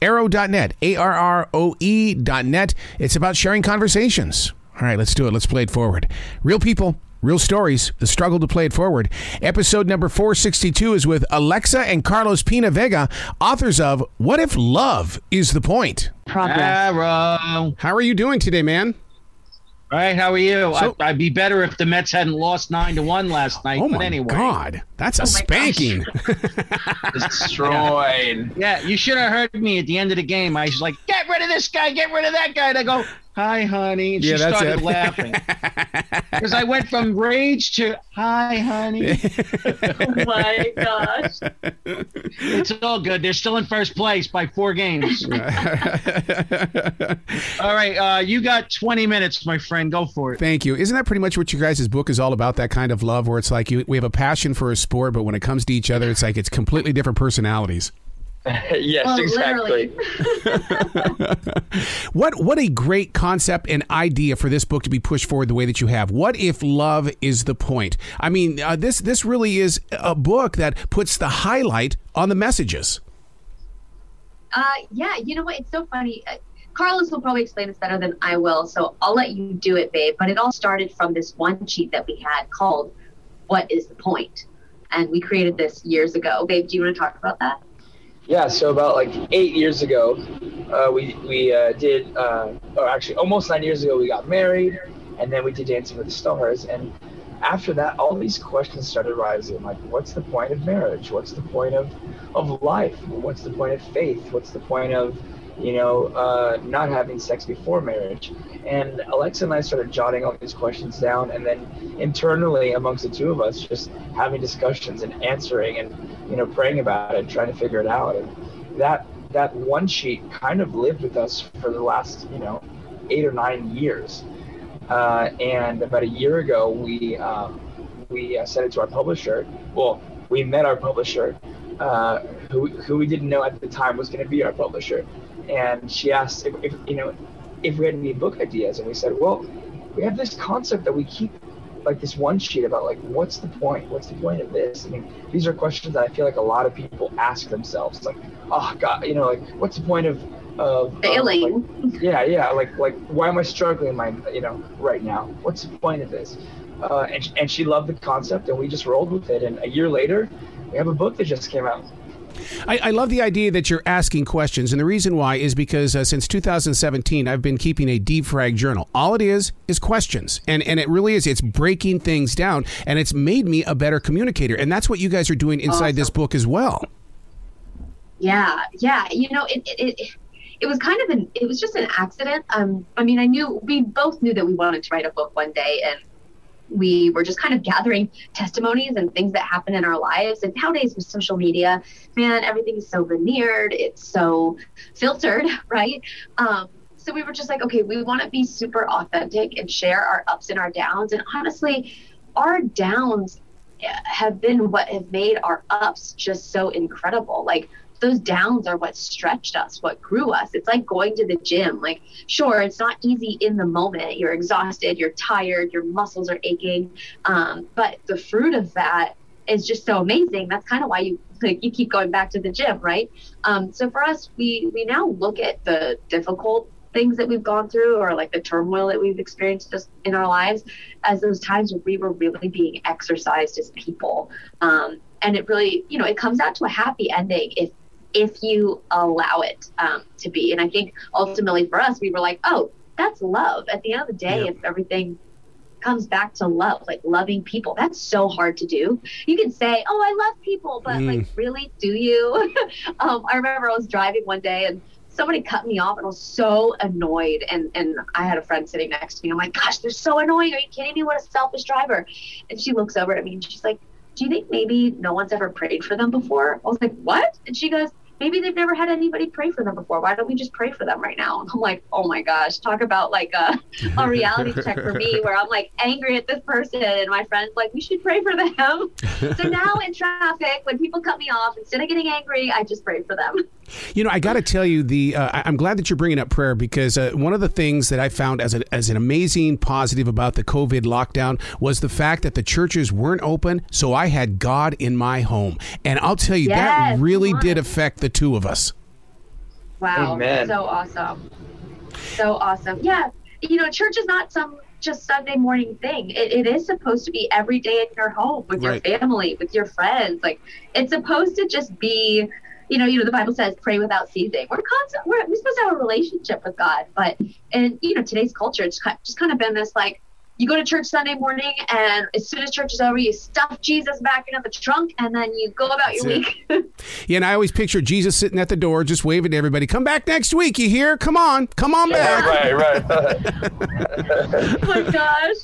Arrow.net, ARROE.net. It's about sharing conversations. All right, let's do it. Let's play it forward. Real people, real stories, the struggle to play it forward. Episode number 462 is with Alexa and Carlos Pena Vega, authors of What If Love Is the Point? Progress. Arrow. How are you doing today, man? All right, how are you? So- I'd be better if the Mets hadn't lost 9-1 last night. Oh, but my anyway. God. That's a spanking. Destroyed. Yeah, you should have heard me at the end of the game. I was like, get rid of this guy, get rid of that guy. And I go, hi, honey. And Yeah, she that's started it. laughing. Because I went from rage to, hi, honey. Oh my gosh. It's all good. They're still in first place by 4 games. All right, you got 20 minutes, my friend. Go for it. Thank you. Isn't that pretty much what your guys' book is all about, that kind of love, where it's like we have a passion for a sport, but when it comes to each other, it's like it's completely different personalities. Yes, Well, exactly. What a great concept and idea for this book to be pushed forward the way that you have. What if love is the point? I mean, this really is a book that puts the highlight on the messages. Yeah, you know what? It's so funny. Carlos will probably explain this better than I will, so I'll let you do it, babe. But it all started from this one sheet that we had called What is the Point? And we created this years ago. Babe, do you want to talk about that? Yeah, so about like 8 years ago, we did, or actually almost 9 years ago, we got married, and then we did Dancing with the Stars. And after that, all these questions started rising, like, what's the point of marriage? What's the point of life? What's the point of faith? What's the point of, not having sex before marriage? And Alexa and I started jotting all these questions down, and then internally amongst the two of us, just having discussions and answering and, praying about it, trying to figure it out. And that one sheet kind of lived with us for the last, 8 or 9 years. And about a year ago, we sent it to our publisher. Well, we met our publisher, who we didn't know at the time was going to be our publisher. And she asked if we had any book ideas, and we said, well, we have this concept that we keep, like this one sheet about, like, what's the point? What's the point of this? I mean, these are questions that I feel like a lot of people ask themselves, like, oh God, like, what's the point of Failing. Like why am I struggling right now? What's the point of this? And she loved the concept, and we just rolled with it. And a year later, we have a book that just came out. I love the idea that you're asking questions, and the reason why is because since 2017, I've been keeping a defrag journal. All it is questions, and it really is. It's breaking things down, and it's made me a better communicator, and that's what you guys are doing inside this book as well. Yeah. It was it was just an accident. We both knew that we wanted to write a book one day, and we were just kind of gathering testimonies and things that happen in our lives. And nowadays with social media, man, everything is so veneered. It's so filtered, right? So we were just like, okay, we want to be super authentic and share our ups and our downs. And honestly, our downs have been what have made our ups just so incredible. Like, those downs are what stretched us, what grew us. It's like going to the gym. Like, sure, it's not easy in the moment. You're exhausted, you're tired, your muscles are aching. But the fruit of that is just so amazing. That's kind of why you keep going back to the gym, right? So for us, we now look at the difficult things that we've gone through, or like the turmoil that we've experienced just in our lives, as those times where we were really being exercised as people. And it really, it comes out to a happy ending if you allow it to be. And I think ultimately for us, we were like, oh, that's love. At the end of the day, if everything comes back to love, like loving people, that's so hard to do. You can say, oh, I love people, but like, really, do you? I remember I was driving one day and somebody cut me off, and I was so annoyed. And I had a friend sitting next to me. I'm like, gosh, they're so annoying. Are you kidding me? What a selfish driver. And she looks over at me and she's like, do you think maybe no one's ever prayed for them before? I was like, what? And she goes, maybe they've never had anybody pray for them before. Why don't we just pray for them right now? And I'm like, oh my gosh, talk about like a reality check for me, where I'm like angry at this person, and my friend's like, we should pray for them. So now in traffic, when people cut me off, instead of getting angry, I just pray for them. I got to tell you, I'm glad that you're bringing up prayer, because one of the things that I found as an amazing positive about the COVID lockdown was the fact that the churches weren't open, so I had God in my home. And I'll tell you, that really did affect the two of us. Wow. Amen. So awesome. So awesome. Yeah. Church is not some just Sunday morning thing. It is supposed to be every day in your home with your family, with your friends. Like, it's supposed to just be, the Bible says pray without ceasing. We're supposed to have a relationship with God. But in, today's culture, it's just kind of been this like, you go to church Sunday morning, and as soon as church is over, you stuff Jesus back into the trunk, and then you go about your week. Yeah, and I always picture Jesus sitting at the door, just waving to everybody. Come back next week, you hear? Come on back. Right. Oh my gosh.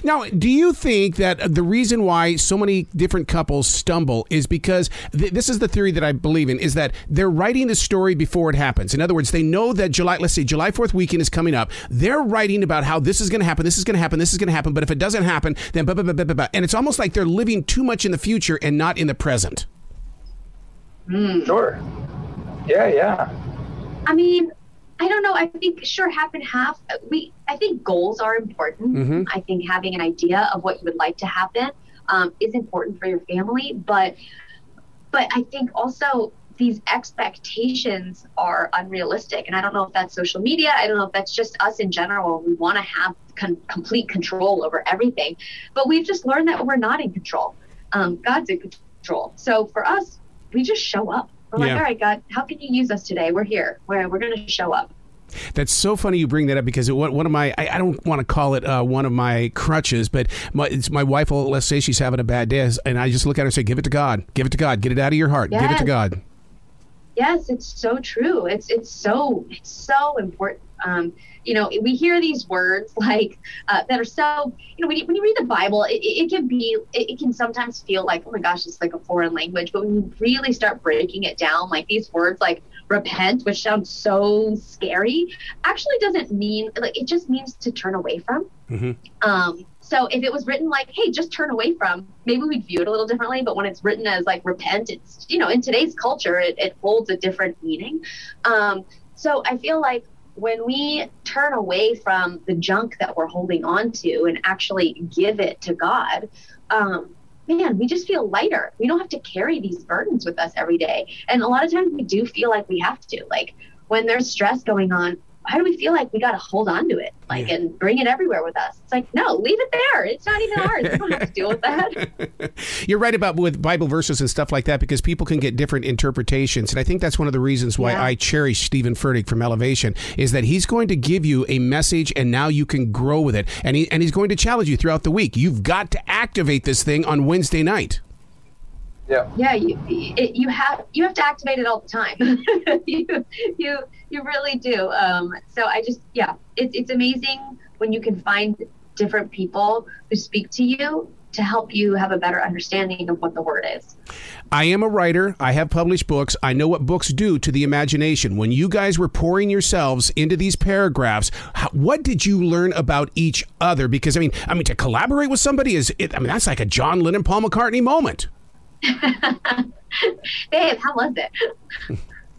Now, do you think that the reason why so many different couples stumble is because, this is the theory that I believe in, is that they're writing the story before it happens. In other words, they know that July 4th weekend is coming up. They're writing about how this is going to happen, this is going to happen, this is going to happen, but if it doesn't happen, then blah, blah, blah, blah, blah. And it's almost like they're living too much in the future and not in the present. Sure. Yeah. I mean, I don't know. I think half and half. I think goals are important. Mm-hmm. I think having an idea of what you would like to happen is important for your family. But I think also these expectations are unrealistic. And I don't know if that's social media. I don't know if that's just us in general. We want to have complete control over everything. But we've just learned that we're not in control. God's in control. So for us, we just show up. We're like, all right, God, how can you use us today? We're here. We're going to show up. That's so funny you bring that up, because one of my, I don't want to call it one of my crutches, but my wife will, let's say she's having a bad day, and I just look at her and say, give it to God. Give it to God. Get it out of your heart. Yes. Give it to God. Yes, it's so true. It's so important. We hear these words like that are so, when you read the Bible, it can sometimes feel like, oh my gosh, it's like a foreign language. But when you really start breaking it down, like these words like repent, which sounds so scary, actually doesn't mean, like, it just means to turn away from. Mm-hmm. So if it was written like, hey, just turn away from, maybe we'd view it a little differently. But when it's written as like repent, it's, in today's culture, it holds a different meaning. So I feel like when we turn away from the junk that we're holding on to and actually give it to God, man, we just feel lighter. We don't have to carry these burdens with us every day. And a lot of times we do feel like we have to. Like, when there's stress going on, why do we feel like we got to hold on to it, and bring it everywhere with us? It's like, no, leave it there. It's not even ours. We don't have to deal with that. You're right about with Bible verses and stuff like that, because people can get different interpretations. And I think that's one of the reasons why I cherish Stephen Furtick from Elevation, is that he's going to give you a message, and now you can grow with it. And he's going to challenge you throughout the week. You've got to activate this thing on Wednesday night. Yeah, you have to activate it all the time. you really do. So I just, it's amazing when you can find different people who speak to you to help you have a better understanding of what the word is. I am a writer. I have published books. I know what books do to the imagination. When you guys were pouring yourselves into these paragraphs, what did you learn about each other? Because I mean, to collaborate with somebody that's like a John Lennon, Paul McCartney moment. Babe, how was it?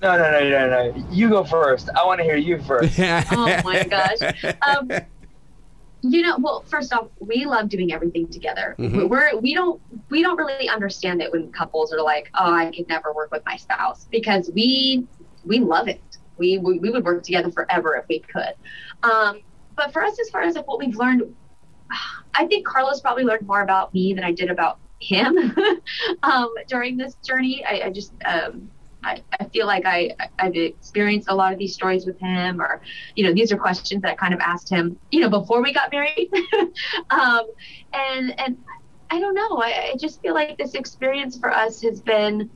No. You go first. I want to hear you first. Oh my gosh. Well, first off, we love doing everything together. Mm-hmm. We don't really understand it when couples are like, oh, I could never work with my spouse, because we love it. We would work together forever if we could. But for us, as far as like what we've learned, I think Carlos probably learned more about me than I did about him during this journey. I feel like I've experienced a lot of these stories with him, or, these are questions that I kind of asked him, before we got married. And I don't know, I just feel like this experience for us has been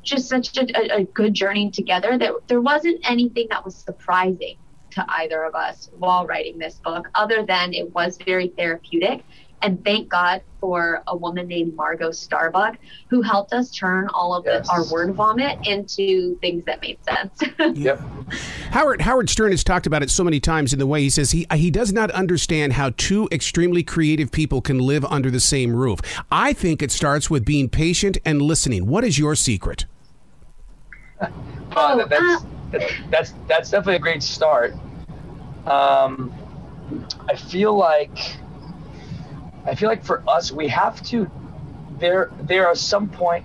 just such a good journey together, that there wasn't anything that was surprising to either of us while writing this book, other than it was very therapeutic. And thank God for a woman named Margot Starbuck, who helped us turn all of our word vomit into things that made sense. Yep. Howard Stern has talked about it so many times in the way he says he does not understand how two extremely creative people can live under the same roof. I think it starts with being patient and listening. What is your secret? That's definitely a great start. I feel like for us, we have to. There are some point.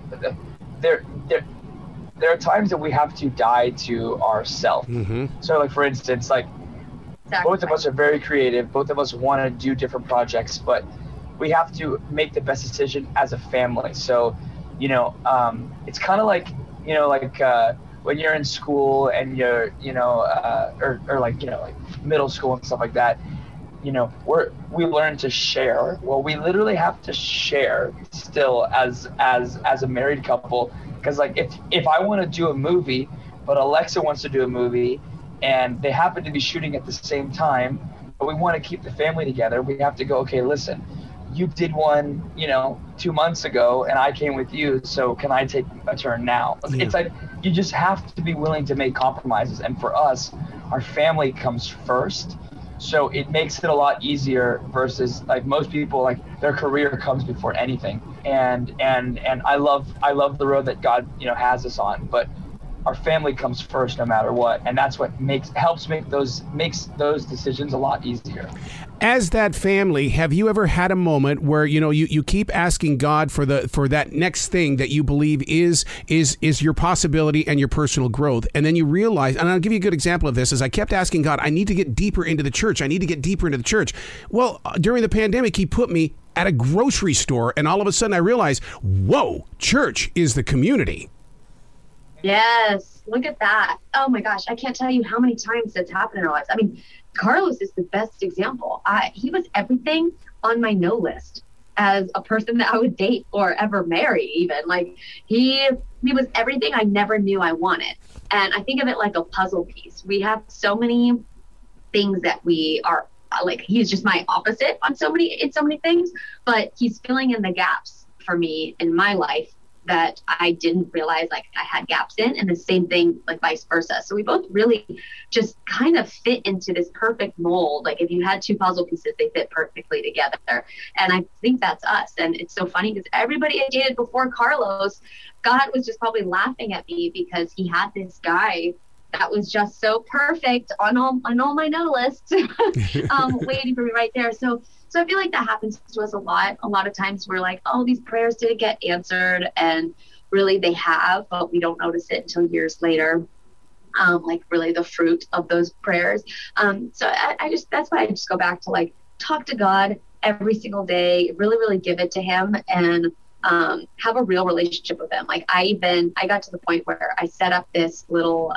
there are times that we have to die to ourselves. So like, for instance, like both of us are very creative. Both of us want to do different projects, but we have to make the best decision as a family. So, you know, it's kind of like, you know, like when you're in school and you're, you know, or like, you know, like middle school and stuff like that, you know, we learn to share. Well, we literally have to share still as a married couple, because like if I want to do a movie, but Alexa wants to do a movie, and they happen to be shooting at the same time, but we want to keep the family together, we have to go, okay, listen, you did one, you know, 2 months ago, and I came with you, so can I take a turn now? Yeah. It's like you just have to be willing to make compromises, and for us, our family comes first. So it makes it a lot easier versus like most people, like their career comes before anything. And I love the road that God, you know, has us on, but our family comes first no matter what. And that's what makes those decisions a lot easier. As that family, have you ever had a moment where, you know, you keep asking God for that next thing that you believe is your possibility and your personal growth, and then you realize, and I'll give you a good example of this, is I kept asking God, I need to get deeper into the church. Well, during the pandemic, he put me at a grocery store, and all of a sudden I realized, whoa, church is the community. Yes, look at that. Oh my gosh, I can't tell you how many times that's happened in our lives. I mean, Carlos is the best example. He was everything on my no list as a person that I would date or ever marry even. Like he was everything I never knew I wanted. And I think of it like a puzzle piece. We have so many things that we are like, he's just my opposite in so many things, but he's filling in the gaps for me in my life that I didn't realize like I had gaps in, and the same thing like vice versa. So we both really just kind of fit into this perfect mold. Like if you had two puzzle pieces, they fit perfectly together. And I think that's us. And it's so funny because everybody I dated before Carlos, God was just probably laughing at me because he had this guy that was just so perfect on all my no lists, waiting for me right there. So I feel like that happens to us a lot. A lot of times we're like, oh, these prayers didn't get answered. And really they have, but we don't notice it until years later. Like really the fruit of those prayers. So that's why I just go back to like, talk to God every single day, really, really give it to him, and have a real relationship with him. Like I got to the point where I set up this little,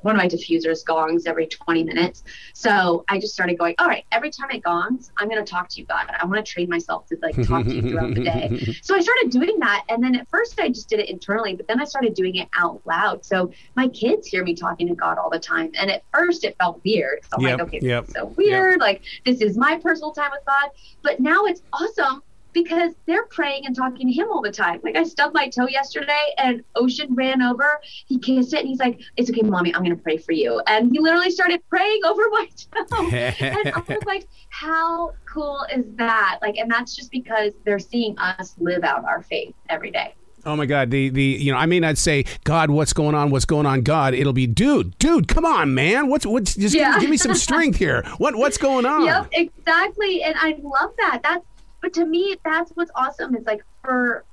one of my diffusers gongs every 20 minutes. So I just started going, all right, every time it gongs, I'm going to talk to you, God. I want to train myself to like talk to you throughout the day. So I started doing that. And then at first I just did it internally, but then I started doing it out loud. So my kids hear me talking to God all the time. And at first it felt weird. So I'm like, okay, this is so weird. Like this is my personal time with God. But now it's awesome, because they're praying and talking to him all the time. Like I stubbed my toe yesterday and Ocean ran over, he kissed it, and he's like, it's okay, mommy, I'm going to pray for you. And he literally started praying over my toe. And I was like, how cool is that? Like, and that's just because they're seeing us live out our faith every day. Oh my God, you know, I may not say, God, what's going on, God. It'll be, dude, come on, man. What's just give me some strength here. What's going on? Yep, exactly. And I love that. But to me, that's what's awesome. It's like for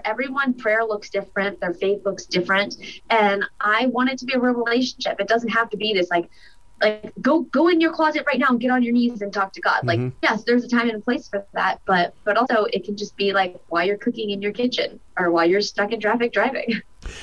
everyone, prayer looks different. Their faith looks different. And I want it to be a real relationship. It doesn't have to be this like go in your closet right now and get on your knees and talk to God. Like, yes, there's a time and a place for that. But also it can just be like while you're cooking in your kitchen or while you're stuck in traffic driving.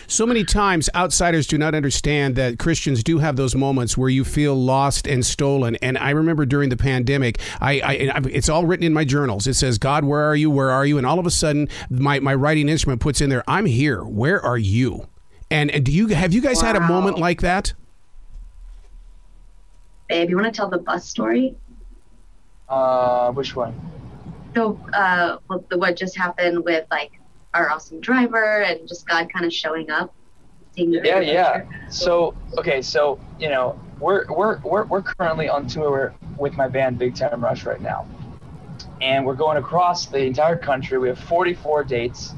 So many times outsiders do not understand that Christians do have those moments where you feel lost and stolen. And I remember during the pandemic, it's all written in my journals. It says, God, where are you? Where are you? And all of a sudden, my writing instrument puts in there, I'm here. Where are you? And have you guys had a moment like that? Babe, you want to tell the bus story? Which one? So, what just happened with like our awesome driver and just God kind of showing up. Yeah. So you know, we're currently on tour with my band Big Time Rush right now, and we're going across the entire country. We have 44 dates,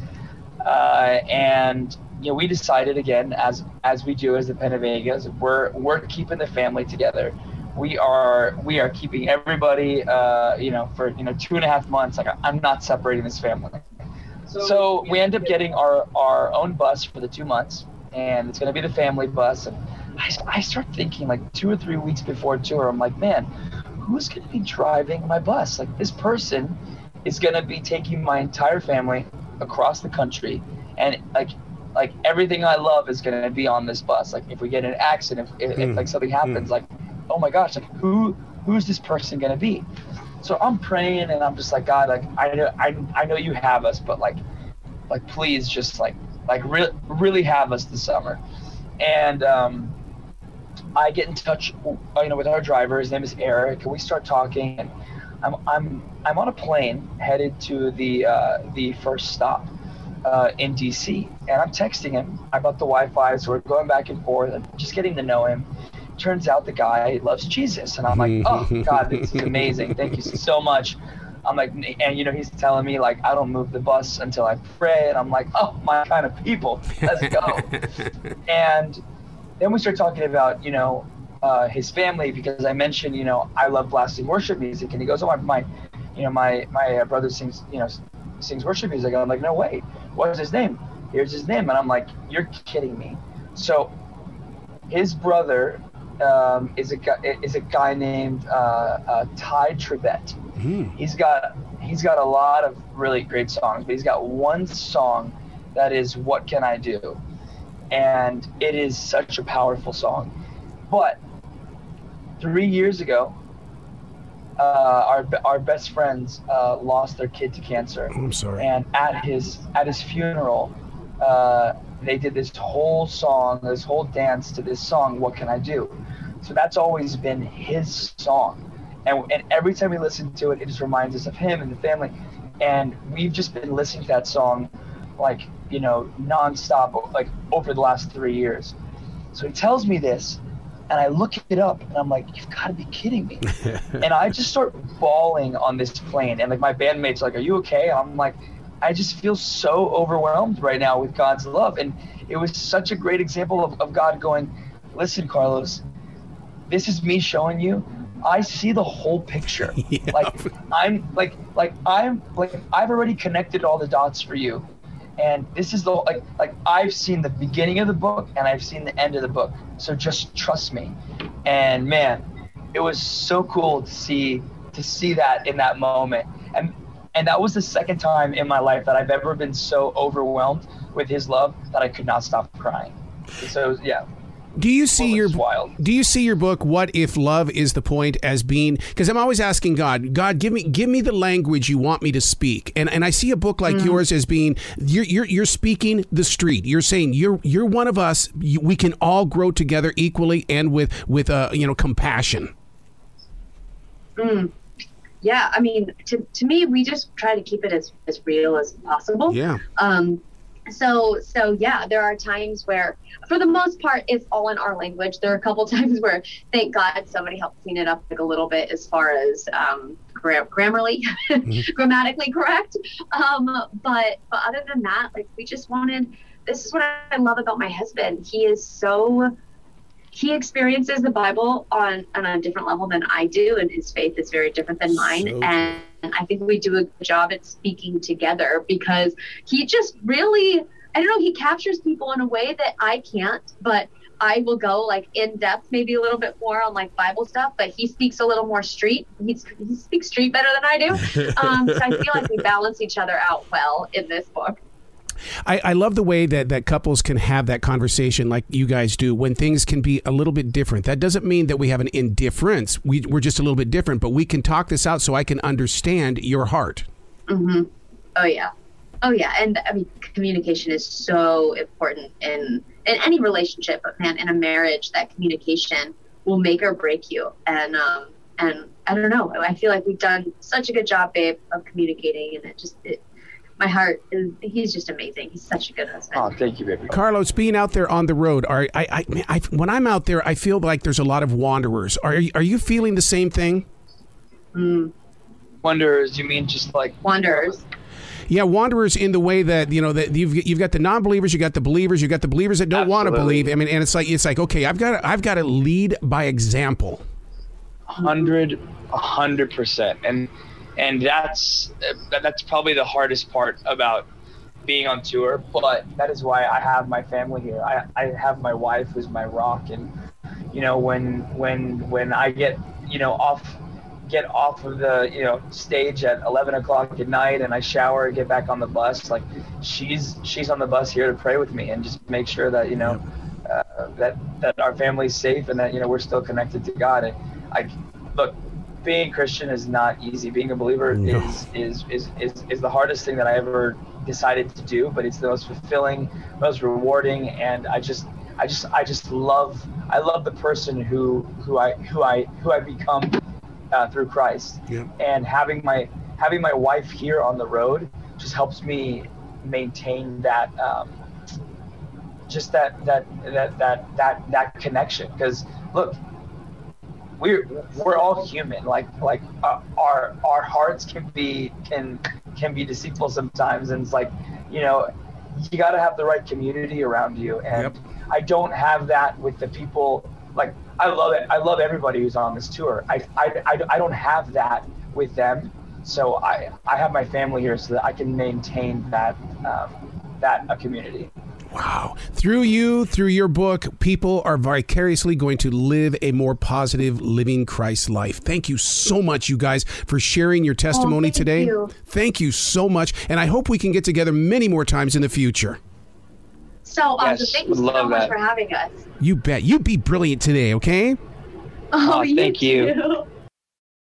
and you know, we decided again, as we do as the Pena Vegas, we're keeping the family together. We are keeping everybody, you know, for 2.5 months. Like I'm not separating this family. So we end up getting our own bus for the 2 months, and it's going to be the family bus. And I start thinking like 2 or 3 weeks before tour, I'm like, man, who's going to be driving my bus? Like, this person is going to be taking my entire family across the country, and like everything I love is going to be on this bus. Like, if we get in an accident, if like something happens, like, oh my gosh, like who's this person going to be? So I'm praying, and I'm just like, God, like, I know you have us, but like please just really have us this summer. And I get in touch, with our driver. His name is Eric, and we start talking. And I'm on a plane headed to the first stop in DC, and I'm texting him about the Wi-Fi. So we're going back and forth and just getting to know him. Turns out the guy loves Jesus, and I'm like, oh God, this is amazing. Thank you so much. I'm like, and he's telling me like, I don't move the bus until I pray, and I'm like, oh, my kind of people, let's go. And then we start talking about his family, because I mentioned I love blasting worship music, and he goes, oh, my brother sings worship music, and I'm like, no way, what's his name? Here's his name. And I'm like, you're kidding me. So his brother is a guy named Ty Tribbett. He's got a lot of really great songs, but he's got one song that is "What Can I Do?" And it is such a powerful song. But 3 years ago, our best friends lost their kid to cancer. I'm sorry. And at his funeral, they did this whole dance to this song, "What Can I Do?" So that's always been his song. And every time we listen to it, it just reminds us of him and the family. And we've just been listening to that song nonstop, like over the last 3 years. So he tells me this, and I look it up, and I'm like, you've got to be kidding me. And I just start bawling on this plane. And like my bandmates are like, are you okay? And I'm like, I just feel so overwhelmed right now with God's love. And it was such a great example of God going, listen, Carlos, this is me showing you I see the whole picture. Yeah. I've already connected all the dots for you. And this is I've seen the beginning of the book, and I've seen the end of the book. So just trust me. And man, it was so cool to see that in that moment. And that was the second time in my life that I've ever been so overwhelmed with his love that I could not stop crying. So yeah. Do you see your book, What If Love Is the Point, as being, because I'm always asking God, give me the language you want me to speak. And I see a book like yours as being, you're speaking the street. You're saying you're one of us. We can all grow together equally and with compassion. Yeah, I mean, to me, we just try to keep it as real as possible. Yeah. So yeah, there are times where, for the most part, it's all in our language. There are a couple times where, thank God, somebody helped clean it up a little bit as far as grammatically correct. But other than that, we just wanted. This is what I love about my husband. He experiences the Bible on a different level than I do, and his faith is very different than mine. And I think we do a good job at speaking together, because he just really, I don't know, he captures people in a way that I can't, but I will go in depth, maybe a little bit more on Bible stuff, but he speaks a little more street. He speaks street better than I do. So I feel like we balance each other out well in this book. I love the way that couples can have that conversation like you guys do when things can be a little bit different. That doesn't mean that we have an indifference. We're just a little bit different, but we can talk this out so I can understand your heart. Mm-hmm. Oh, yeah. And I mean, communication is so important in any relationship, but man, in a marriage, that communication will make or break you. And I don't know. I feel like we've done such a good job, babe, of communicating, and my heart is, he's just amazing. He's such a good husband. Oh, thank you, baby. Carlos, being out there on the road, when I'm out there, I feel like there's a lot of wanderers. Are you feeling the same thing? Wanderers, you mean just wanderers? Yeah, wanderers in the way that, that you've got the non-believers, you got the believers, you got the believers that don't want to believe. I mean, and it's like, okay, I've got to lead by example. 100%. And that's probably the hardest part about being on tour, but that is why I have my family here. I have my wife who's my rock, and when I get off of the stage at 11 o'clock at night and I shower and get back on the bus, like she's on the bus here to pray with me and just make sure that that our family's safe and that we're still connected to God. And look, being Christian is not easy. Being a believer is the hardest thing that I ever decided to do, but it's the most fulfilling, most rewarding, and I love the person who I become through Christ. Yeah. And having my wife here on the road just helps me maintain that that connection, because look, we're all human. Like our hearts can be deceitful sometimes, and it's like you got to have the right community around you, and I don't have that with the people. Like I love everybody who's on this tour. I don't have that with them, so I have my family here so that I can maintain that a community. Wow. Through your book, people are vicariously going to live a more positive, living Christ life. Thank you so much, you guys, for sharing your testimony today. You. Thank you so much. And I hope we can get together many more times in the future. So awesome. Yes, Thank you so much for having us. You bet. You be brilliant today, okay? Oh, thank you. Too.